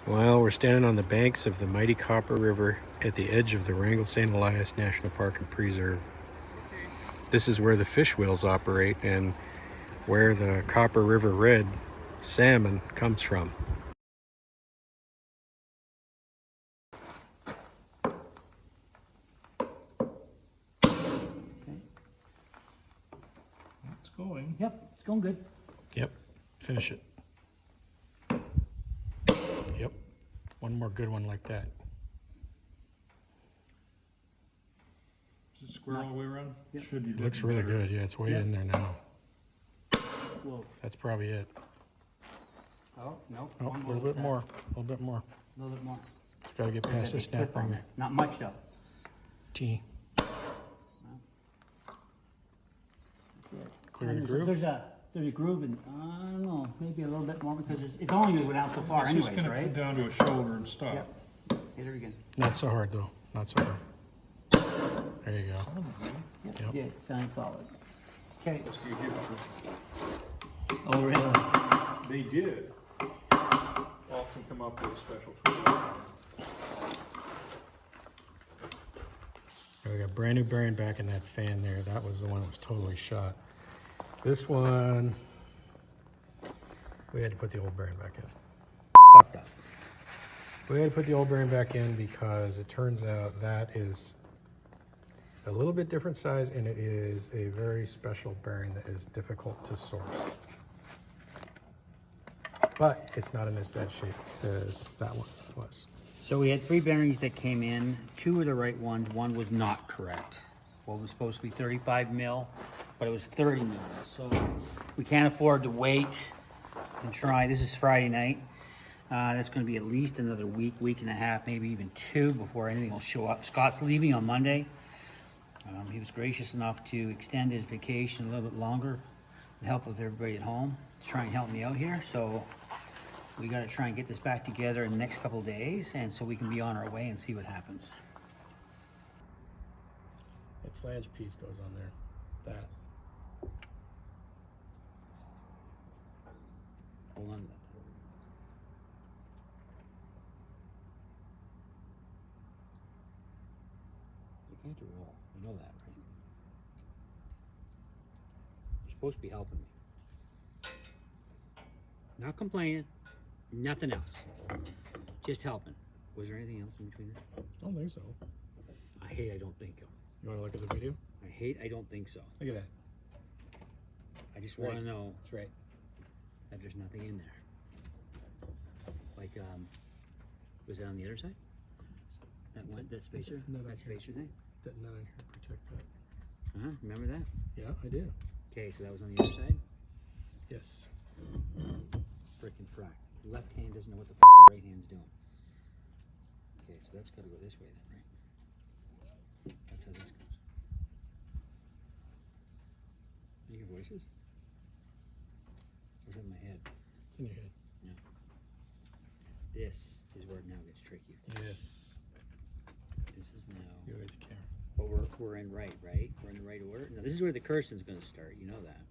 Well, we're standing on the banks of the mighty Copper River at the edge of the Wrangell-St. Elias National Park and Preserve. This is where the fish wheels operate and where the Copper River red salmon comes from. Okay. It's going. Yep, it's going good. Yep, finish it. Yep, one more good one like that. Is it square all the way around? Yep. Should be. It looks really good. Yeah, it's way in there now. Whoa. That's probably it. Oh, no. Oh, a little bit more. A little bit more. A little bit more. Just got to get past the snap ring. Not much though. T. That's it. Clear the And groove? There's a groove, and I don't know, maybe a little bit more because it's only going to go down so far It's anyways, just gonna right? come down to a shoulder and stop. Yep. Hit her again. Not so hard though. Not so hard. There you go. Yep. Yep. Yeah, sounds solid. Okay. Let's get here first. Oh, really? They did often come up with special tools. We got brand new bearing back in that fan there. That was the one that was totally shot. This one, we had to put the old bearing back in. Fucked up. We had to put the old bearing back in because it turns out that is a little bit different size and it is a very special bearing that is difficult to source. But it's not in as bad shape as that one was. So we had 3 bearings that came in. 2 were the right ones. 1 was not correct. What was supposed to be 35 mil, but it was 30 mil. So we can't afford to wait and try. This is Friday night. That's going to be at least another week, week and a half, maybe even 2 before anything will show up. Scott's leaving on Monday. He was gracious enough to extend his vacation a little bit longer with the help of everybody at home to try and help me out here. So we got to try and get this back together in the next couple of days, and so we can be on our way and see what happens. That flange piece goes on there. That. Hold on. You can't roll. You know that, right? You're supposed to be helping me. Not complaining. Nothing else. Just helping. Was there anything else in between there? I don't think so. I hate I don't think so. You want to look at the video? I hate I don't think so. Look at that. I just want to know That's right. that there's nothing in there. Like, was that on the other side? That one, that spacer? No, That that's here. spacer thing? That nut in here protect that. Huh? Remember that? Yeah, I do. Okay, so that was on the other side? Yes. Frickin' frack. Left hand doesn't know what the fuck the right hand's doing. Okay, so that's gotta go this way then, right? That's how this goes. You hear voices? What's in my head? It's in your head. Yeah. This is where it now gets tricky. Yes. This is now. Go with the camera. But we're in right? We're in the right order. Now this is where the cursing's gonna start. You know that.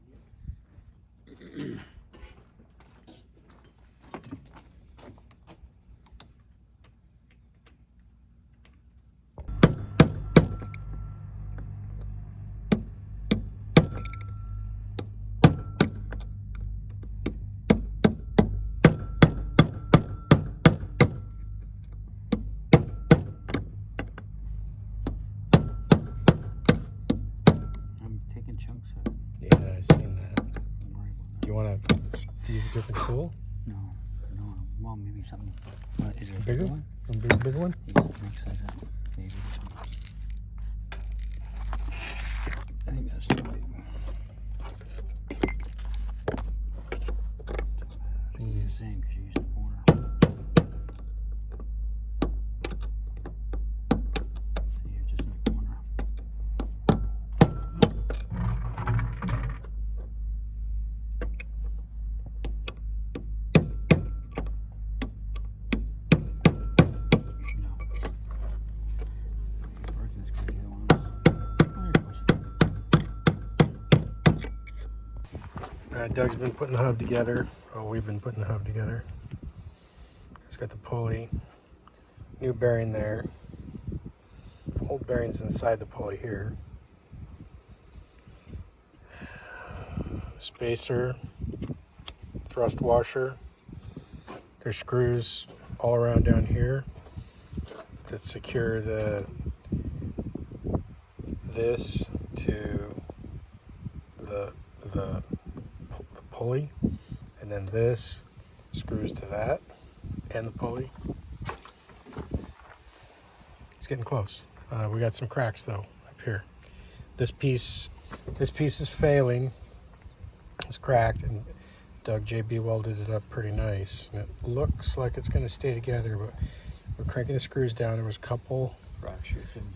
I'm taking chunks of it. Yeah, I've seen that. Don't worry about that. You want to use a different tool? No. Well, maybe something. Is there a Bigger? one? A bigger one? Yeah, next size up. Maybe this one. I think that's too big. Maybe the same because you used the corner. See, you're just in the corner. No. Working is going to be the one. Doug's been putting the hub together. Oh, we've been putting the hub together. It's got the pulley, new bearing there, old bearings inside the pulley here, spacer, thrust washer. There's screws all around down here that secure this to the pulley, and then this screws to that and the pulley. It's getting close. We got some cracks though up here. This piece is failing. It's cracked, and Doug JB welded it up pretty nice. And it looks like it's going to stay together, but we're cranking the screws down. There was a couple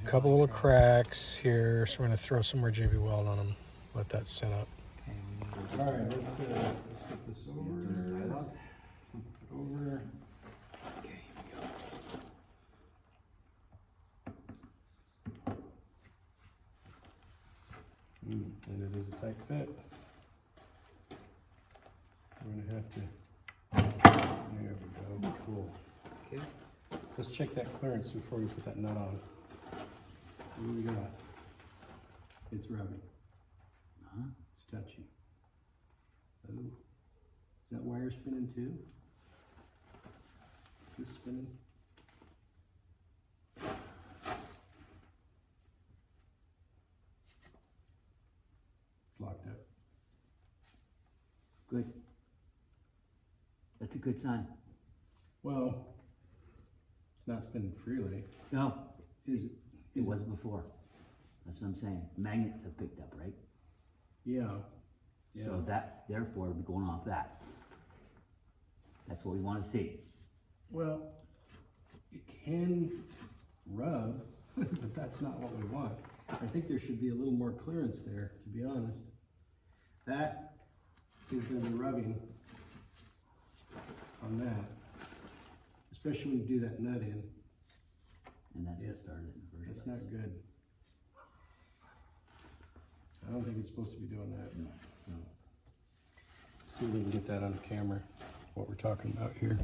little cracks here, so we're going to throw some more JB weld on them. Let that set up. All right, let's flip this over. Over. Okay, here we go. And it is a tight fit. We're gonna have to. There we go. Cool. Okay. Let's check that clearance before we put that nut on. What do we got? It's rubbing. It's touching. Oh, is that wire spinning too? Is this spinning? It's locked up. Good. That's a good sign. Well, it's not spinning freely. No, Is it? it wasn't before. That's what I'm saying. Magnets have picked up, right? Yeah. Yeah. So that, therefore, we're going off that. That's what we want to see. Well, it can rub, but that's not what we want. I think there should be a little more clearance there, to be honest. That is going to be rubbing on that, especially when you do that nut in. And that's what started it in the first That's not good. I don't think it's supposed to be doing that. No. See if we can get that on camera, what we're talking about here.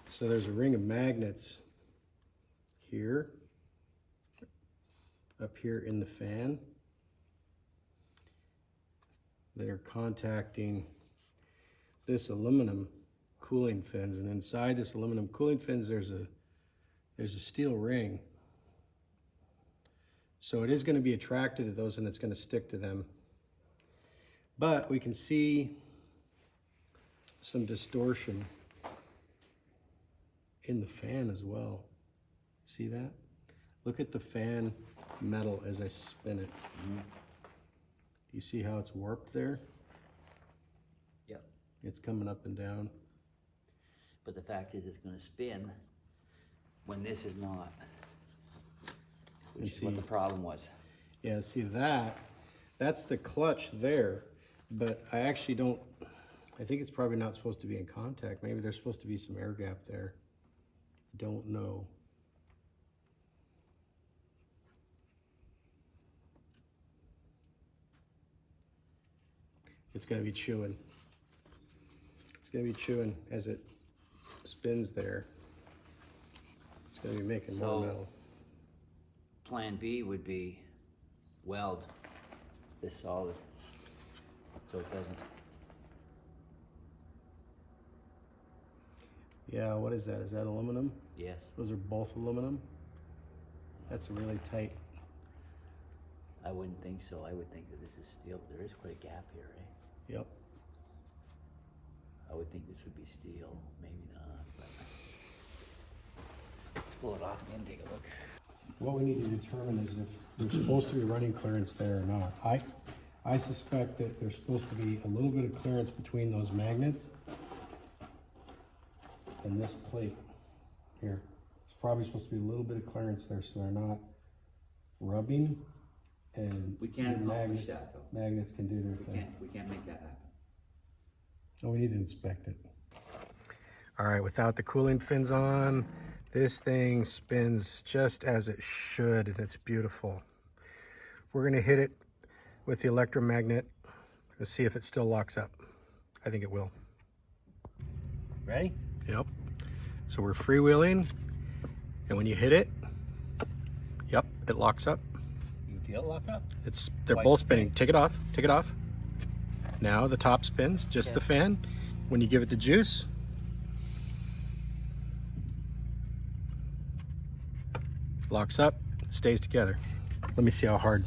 So there's a ring of magnets here, up here in the fan, that are contacting this aluminum cooling fins, and inside this aluminum cooling fins there's a steel ring. So it is going to be attracted to those, and it's going to stick to them. But we can see some distortion in the fan as well. See that? Look at the fan metal as I spin it. Do you see how it's warped there? Yep. It's coming up and down. But the fact is, it's going to spin when this is not. Which is what the problem was. Yeah, see that's the clutch there, but I actually don't, I think it's probably not supposed to be in contact. Maybe there's supposed to be some air gap there. Don't know. It's gonna be chewing. It's gonna be chewing as it spins there. It's gonna be making more metal. Plan B would be weld this solid so it doesn't. Yeah, what is that? Is that aluminum? Yes. Those are both aluminum? That's a really tight. I wouldn't think so. I would think that this is steel. There is quite a gap here, right? Yep. I would think this would be steel. Maybe not. But let's pull it off and take a look. What we need to determine is if there's supposed to be running clearance there or not. I suspect that there's supposed to be a little bit of clearance between those magnets and this plate here. There's probably supposed to be a little bit of clearance there so they're not rubbing, and We can't the accomplish that, though. magnets can do their thing. We can't make that happen. No, we need to inspect it. All right, without the cooling fins on, this thing spins just as it should, and it's beautiful. We're gonna hit it with the electromagnet Let's see if it still locks up. I think it will. Ready? Yep. So we're freewheeling, and when you hit it, yep, it locks up. You feel it lock up? They're Twice both the spinning. Take it off. Take it off. Now the top spins, just the fan. When you give it the juice, locks up, it stays together. Let me see how hard.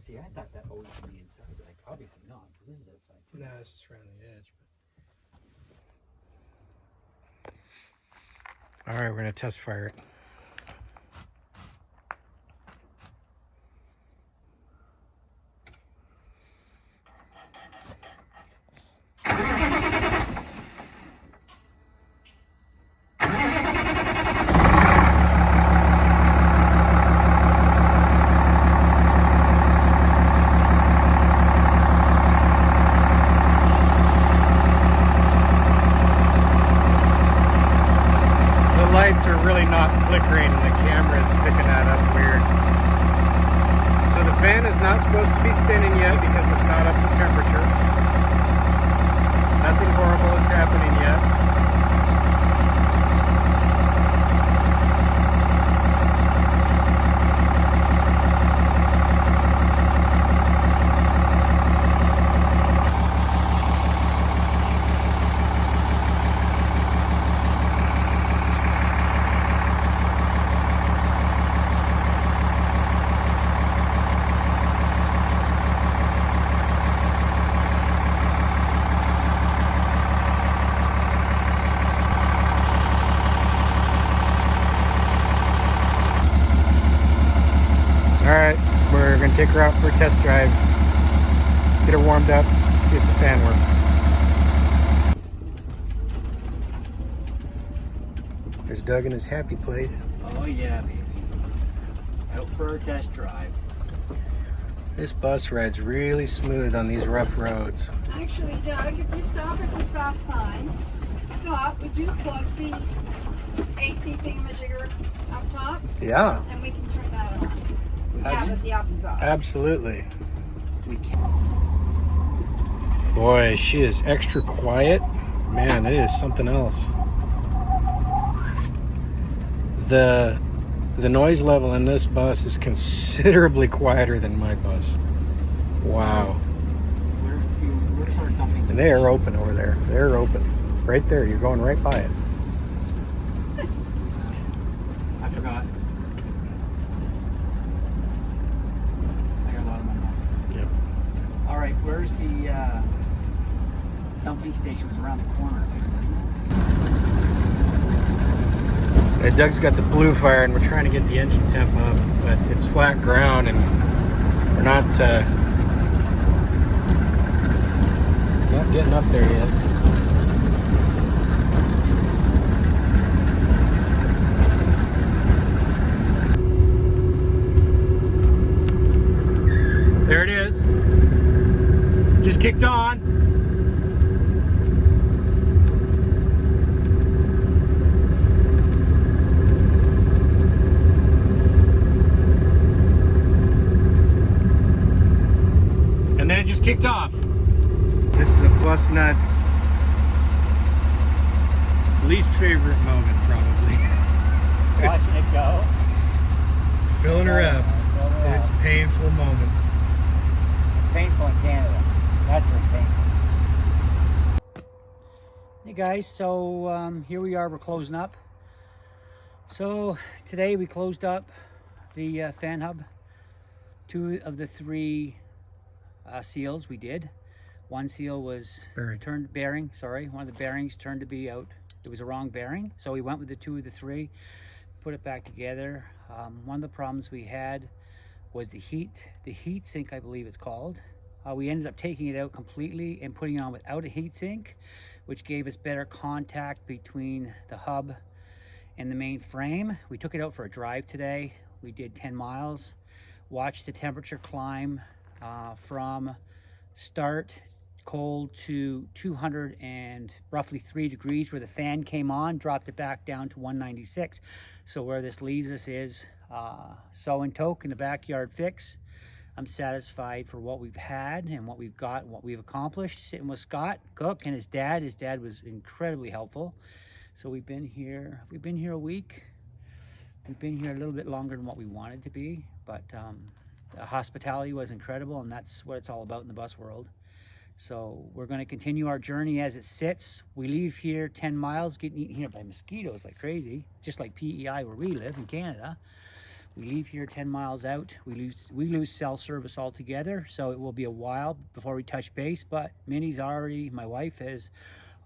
See, I thought that always would be inside, but like obviously not, because this is outside too. No, it's just around the edge. All right, we're gonna test fire it. camera is picking that up weird. So the fan is not supposed to be spinning yet because it's not up to temperature. Nothing horrible is happening yet. Alright, we're going to take her out for a test drive, get her warmed up, see if the fan works. There's Doug in his happy place. Oh yeah, baby. Out for a test drive. This bus ride's really smooth on these rough roads. Actually, Doug, if you stop at the stop sign, Scott, would you plug the AC thingamajigger up top? Yeah, And we can turn that on. Yeah, but the option's off. absolutely. We can. Boy, she is extra quiet. Man, it is something else. The noise level in this bus is considerably quieter than my bus. Wow. Where's our dumping? And they are open over there. They're open. Right there. You're going right by it. I forgot. I got a lot of my mouth. Yep. All right, where's the dumping station? It was around the corner, wasn't it? Doug's got the blue fire and we're trying to get the engine temp up, but it's flat ground and we're not getting up there yet. There it is. Just kicked on. And then it just kicked off. This is a Bus Nuts least favorite moment, probably. Watching it go. Filling her up. It's a painful moment. It's painful in Canada. That's where it's painful. Hey guys, so here we are, we're closing up. So today we closed up the fan hub. 2 of the 3 seals we did. One seal was bearing, sorry. One of the bearings turned to be out. It was a wrong bearing. So we went with the 2 of the 3, put it back together. One of the problems we had was the heat sink, I believe it's called. We ended up taking it out completely and putting it on without a heat sink, which gave us better contact between the hub and the main frame. We took it out for a drive today. We did 10 miles, watched the temperature climb from start cold to 200 and roughly 3 degrees where the fan came on, dropped it back down to 196. So where this leaves us is sew and toke in the backyard fix. I'm satisfied for what we've had and what we've got and what we've accomplished. Sitting with Scott Cook and his dad. His dad was incredibly helpful. So we've been here a week. We've been here a little bit longer than what we wanted to be, but the hospitality was incredible, and that's what it's all about in the bus world. So we're going to continue our journey as it sits. We leave here 10 miles, getting eaten here by mosquitoes like crazy, just like PEI where we live in Canada. We leave here 10 miles out. We lose cell service altogether, so it will be a while before we touch base, but my wife has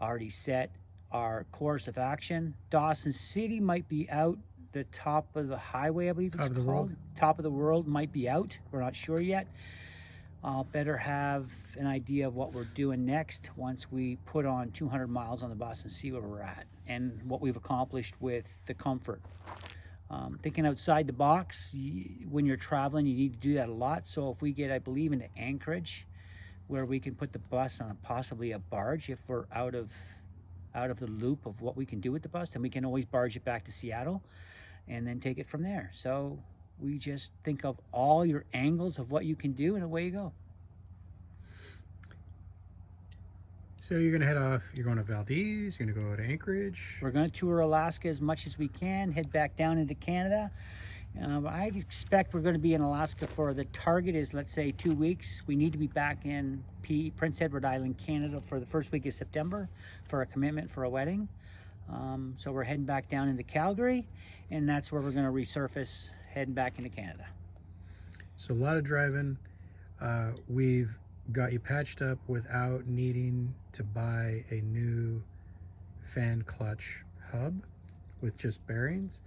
already set our course of action. Dawson City might be out. The top of the highway, I believe it's called. Top of the world might be out. We're not sure yet. I'll better have an idea of what we're doing next once we put on 200 miles on the bus and see where we're at and what we've accomplished with the comfort. Thinking outside the box, when you're traveling, you need to do that a lot. So if we get, I believe, into Anchorage, where we can put the bus on possibly a barge if we're out of the loop of what we can do with the bus, then we can always barge it back to Seattle. and then take it from there. So we just think of all your angles of what you can do, and away you go. So you're gonna head off, you're going to Valdez, you're gonna go to Anchorage. We're going to tour Alaska as much as we can, head back down into Canada. I expect we're going to be in Alaska for, the target is, let's say, 2 weeks. We need to be back in Prince Edward Island, Canada for the first week of September for a commitment for a wedding. So we're heading back down into Calgary, and that's where we're going to resurface, heading back into Canada. So a lot of driving. We've got you patched up without needing to buy a new fan clutch hub with just bearings,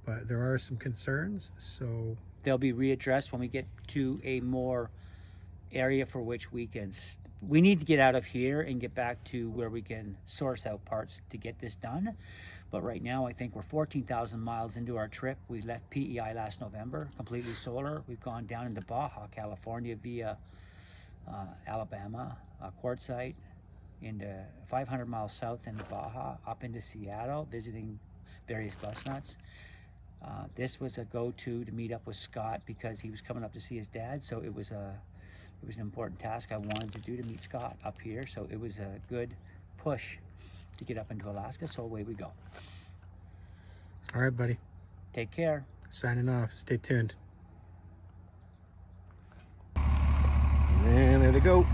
but there are some concerns, so They'll be readdressed when we get to a more area for which we can, we need to get out of here and get back to where we can source out parts to get this done. But right now I think we're 14,000 miles into our trip. We left PEI last November, completely solar. We've gone down into Baja California via Alabama, Quartzsite, into 500 miles south into Baja, up into Seattle, visiting various bus nuts. This was a go-to to meet up with Scott because he was coming up to see his dad, so it was an important task I wanted to do, to meet Scott up here. So it was a good push to get up into Alaska, so away we go. all right, buddy. Take care. Signing off. Stay tuned. And there they go.